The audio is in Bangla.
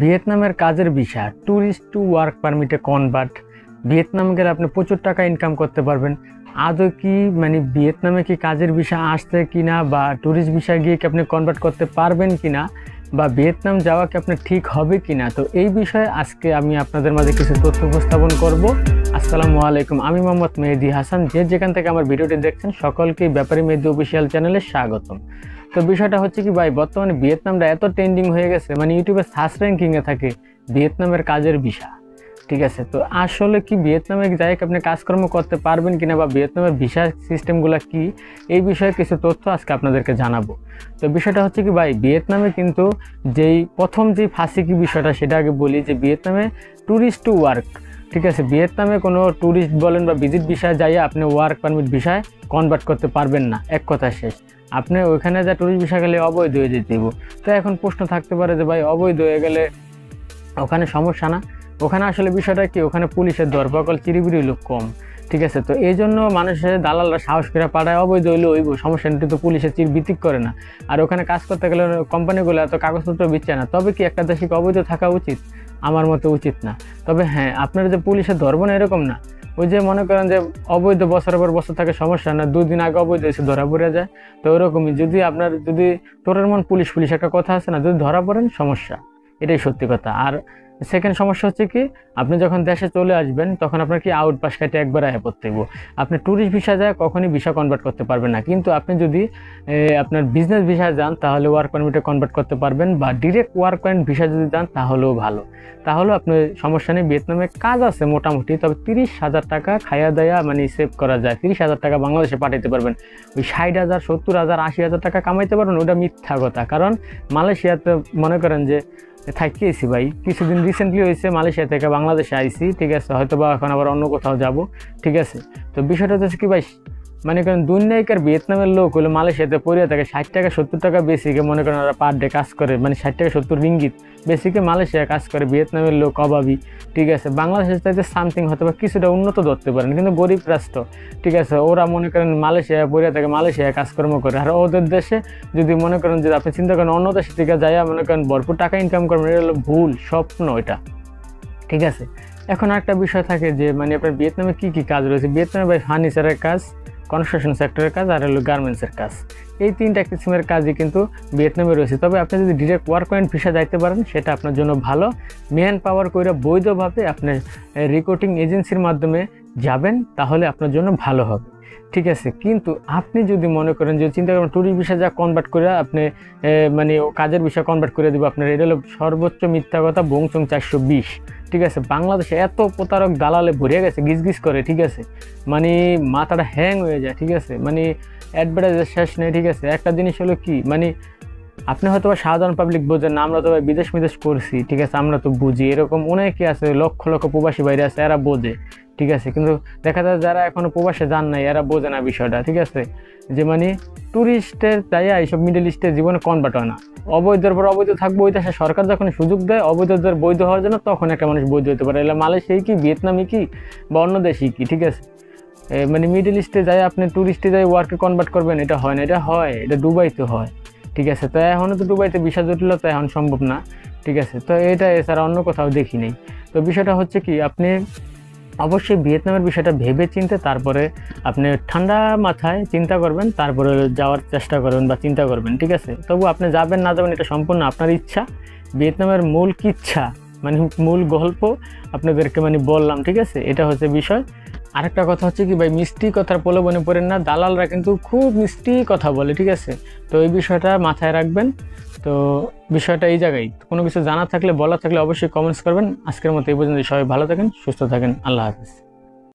ভিয়েতনামের কাজের ভিসা ট্যুরিস্ট টু ওয়ার্ক পারমিটে কনভার্ট। ভিয়েতনামে গেলে আপনি প্রচুর টাকা ইনকাম করতে পারবেন। আদৌ কি ভিয়েতনামে কি কাজের ভিসা আসছে কিনা, বা ট্যুরিস্ট ভিসা গিয়ে কি আপনি কনভার্ট করতে পারবেন কিনা, বা ভিয়েতনাম যাওয়া কি আপনার ঠিক হবে কিনা, তো এই বিষয়ে আজকে আমি আপনাদের মাঝে কিছু তথ্য উপস্থাপন করব। আসসালামু আলাইকুম, আমি মোহাম্মদ মেহেদি হাসান। যেখান থেকে আমার ভিডিওটি দেখছেন সকলকেই ব্যাপারী মেহেদি অফিসিয়াল চ্যানেলে স্বাগতম। তো বিষয়টা হচ্ছে কি ভাই, বর্তমানে ভিয়েতনামটা এত ট্রেন্ডিং হয়ে গেছে, ইউটিউবে সার্চ র্যাঙ্কিংয়ে থাকে ভিয়েতনামের কাজের ভিসা। ঠিক আছে, তো আসলে কি ভিয়েতনামে যাই আপনি কাজকর্ম করতে পারবেন কিনা, বা ভিয়েতনামের ভিসা সিস্টেমগুলো কি, এই বিষয়ে কিছু তথ্য আজকে আপনাদেরকে জানাবো। তো বিষয়টা হচ্ছে কি ভাই, ভিয়েতনামে কিন্তু প্রথম ফাঁসি কি বিষয়টা সেটা আগে বলি, যে ভিয়েতনামে ট্যুরিস্ট টু ওয়ার্ক। ঠিক আছে, ভিয়েতনামে কোনো ট্যুরিস্ট বলেন বা ভিজিট ভিসায় যাইয়া আপনি ওয়ার্ক পারমিট ভিসায় কনভার্ট করতে পারবেন না, এক কথা শেষ। আপনি ওইখানে যা ট্যুরিস্ট ভিসা গেলে অবৈধ হয়ে যেতে দিব। তো এখন প্রশ্ন থাকতে পারে যে ভাই, অবৈধ হয়ে গেলে ওখানে সমস্যা না? ওখানে আসলে বিষয়টা কি, ওখানে পুলিশের ধরপাকড় চিরিবিরি লোক কম। ঠিক আছে, তো এই জন্য মানুষের দালালরা সাহস করে পাঠায়, অবৈধ হইলে ওইব সমস্যা নেই, তো পুলিশের ভিত্তিক করে না। আর ওখানে কাজ করতে গেলে কোম্পানিগুলো এত কাগজপত্র দিচ্ছে না। তবে কি একটা দেশে অবৈধ থাকা উচিত? আমার মতে উচিত না। তবে হ্যাঁ, আপনারা যে পুলিশের ধরবো না এরকম না। ওই যে মনে করেন যে অবৈধ বছরের পর বছর থাকে, সমস্যা না, 2 দিন আগে অবৈধ এসে ধরা পড়ে যায়। তো ওরকমই যদি আপনার তোরের মন পুলিশ একটা কথা আছে না, যদি ধরা পড়েন সমস্যা, এটাই সত্যি কথা। আর সেকেন্ড সমস্যা হচ্ছে কি, আপনি যখন দেশে চলে আসবেন তখন আপনার কি আউট পাস কাটে একবার আয় পড়তে হবে। আপনি ট্যুরিস্ট ভিসা যায় কখনই ভিসা কনভার্ট করতে পারবেন না, কিন্তু আপনি যদি আপনার বিজনেস ভিসা যান তাহলে ওয়ার্ক পারমিটে কনভার্ট করতে পারবেন, বা ডিরেক্ট ওয়ার্ক পারমিট ভিসা যদি যান তাহলেও ভালো। তাহলে আপনার সমস্যা নেই। ভিয়েতনামে কাজ আছে মোটামুটি, তবে 30,000 টাকা খাইয়া দায়া সেভ করা যায়। 30,000 টাকা বাংলাদেশে পাঠাইতে পারবেন। ওই 60,000, 70,000, 80,000 টাকা কামাইতে পারবেন, ওটা মিথ্যা কথা। কারণ মালয়েশিয়াতে মনে করেন যে থাকিয়েছি ভাই, কিছুদিন রিসেন্টলি হয়েছে মালয়েশিয়া থেকে বাংলাদেশে আইসি। ঠিক আছে, হয়তো বা এখন আবার অন্য কোথাও যাব। ঠিক আছে, তো বিষয়টা হচ্ছে কি ভাই, করেন দুনিয়াকার ভিয়েতনামের লোক হলো মালয়েশিয়াতে পড়িয়া থাকে 60 টাকা 70 টাকা বেসিকে, মনে করেন ওরা পার ডে কাজ করে, 60 টাকা 70 রিঙ্গিত বেসিকে মালয়েশিয়া কাজ করে। ভিয়েতনামের লোক অভাবী। ঠিক আছে, বাংলাদেশের চাইতে সামথিং হয়তো বা কিছুটা উন্নত ধরতে পারেন, কিন্তু গরিব রাষ্ট্র। ঠিক আছে, ওরা মনে করেন মালয়েশিয়া পড়িয়া থাকে, মালয়েশিয়া কাজকর্ম করে। আর ওদের দেশে যদি মনে করেন যে আপনি চিন্তা করেন অন্য দেশের থেকে যাইয়া মনে করেন ভরপুর টাকা ইনকাম করবেন, এটা হলো ভুল স্বপ্ন এটা। ঠিক আছে, এখন একটা বিষয় থাকে যে আপনার ভিয়েতনামে কি কি কাজ রয়েছে। ভিয়েতনামে ভাই ফার্নিচারের কাজ, কনস্ট্রাকশন সেক্টরের কাজ, আর হলো গার্মেন্টসের কাজ। এই 3টা কিসিমের কাজই কিন্তু ভিয়েতনামে রয়েছে। তবে আপনি যদি ডিরেক্ট ওয়ার্ক পয়েন্ট ভিসা যাইতে পারেন সেটা আপনার জন্য ভালো। ম্যান পাওয়ার করে বৈধভাবে আপনি রিক্রুটিং এজেন্সির মাধ্যমে যাবেন, তাহলে আপনার জন্য ভালো হবে। ঠিক আছে, কিন্তু আপনি যদি মনে করেন যে চিন্তা করেন ট্যুরিস্ট ভিসা যা কনভার্ট করে আপনি কাজের ভিসা কনভার্ট করে দেবো আপনার, এটা হলো সর্বোচ্চ মিথ্যা কথা, বংচং 420। ঠিক আছে, বাংলাদেশে এত প্রতারক দালালে ভরে গেছে, গিজ করে। ঠিক আছে, মাথাটা হ্যাং হয়ে যায়। ঠিক আছে, অ্যাডভার্টাইজের শেষ নেই। ঠিক আছে, একটা জিনিস হলো কি, আপনি হয়তো বা সাধারণ পাবলিক বোঝেন না, আমরা তো বিদেশ করছি। ঠিক আছে, আমরা তো বুঝি, এরকম অনেকে আছে, লক্ষ লক্ষ প্রবাসী বাইরে আছে, এরা বোঝে। ঠিক আছে, কিন্তু দেখা যায় যারা এখনো প্রবাসে যান নাই এরা বোঝে না বিষয়টা। ঠিক আছে, যে ট্যুরিস্টের তাই এইসব মিডল ইস্টের জীবনে কনভার্ট হয় না। অবৈধের পর অবৈধ থাকবে, ওই দেশে সরকার যখন সুযোগ দেয় অবৈধদের বৈধ হওয়ার জন্য, তখন একটা মানুষ বৈধ হতে পারে। এলা মালয়েশিয়াই কি, ভিয়েতনামই কি, বা অন্য দেশই কি। ঠিক আছে, মিডল ইস্টে যাই আপনি ট্যুরিস্টে যাই ওয়ার্কে কনভার্ট করবেন, এটা হয় না। এটা হয়, এটা দুবাইতে হয়। ঠিক আছে, তো এখনও তো দুবাইতে ভিসা জটিলতা এখন সম্ভব না। ঠিক আছে, তো এটা এছাড়া অন্য কোথাও দেখি নেই। তো বিষয়টা হচ্ছে কি, আপনি অবশ্যই ভিয়েতনামের বিষয়টা ভেবে চিন্তে তারপরে আপনি ঠান্ডা মাথায় চিন্তা করবেন, তারপরে যাওয়ার চেষ্টা করবেন বা চিন্তা করবেন। ঠিক আছে, তবু আপনি যাবেন না যাবেন এটা সম্পূর্ণ আপনার ইচ্ছা। ভিয়েতনামের মূল কিচ্ছা মূল গল্প আপনাদেরকে বললাম। ঠিক আছে, এটা হচ্ছে বিষয়। আরেকটা কথা হচ্ছে কি ভাই, মিষ্টি কথার প্রলোভনে পড়েন না, দালালরা কিন্তু খুব মিষ্টি কথা বলে। ঠিক আছে, তো এই বিষয়টা মাথায় রাখবেন। তো বিষয়টা এই জায়গায়, কোনো কিছু জানা থাকলে বলা থাকলে অবশ্যই কমেন্টস করবেন। আজকের মতো এই পর্যন্ত, সবাই ভালো থাকেন, সুস্থ থাকেন, আল্লাহ হাফেজ।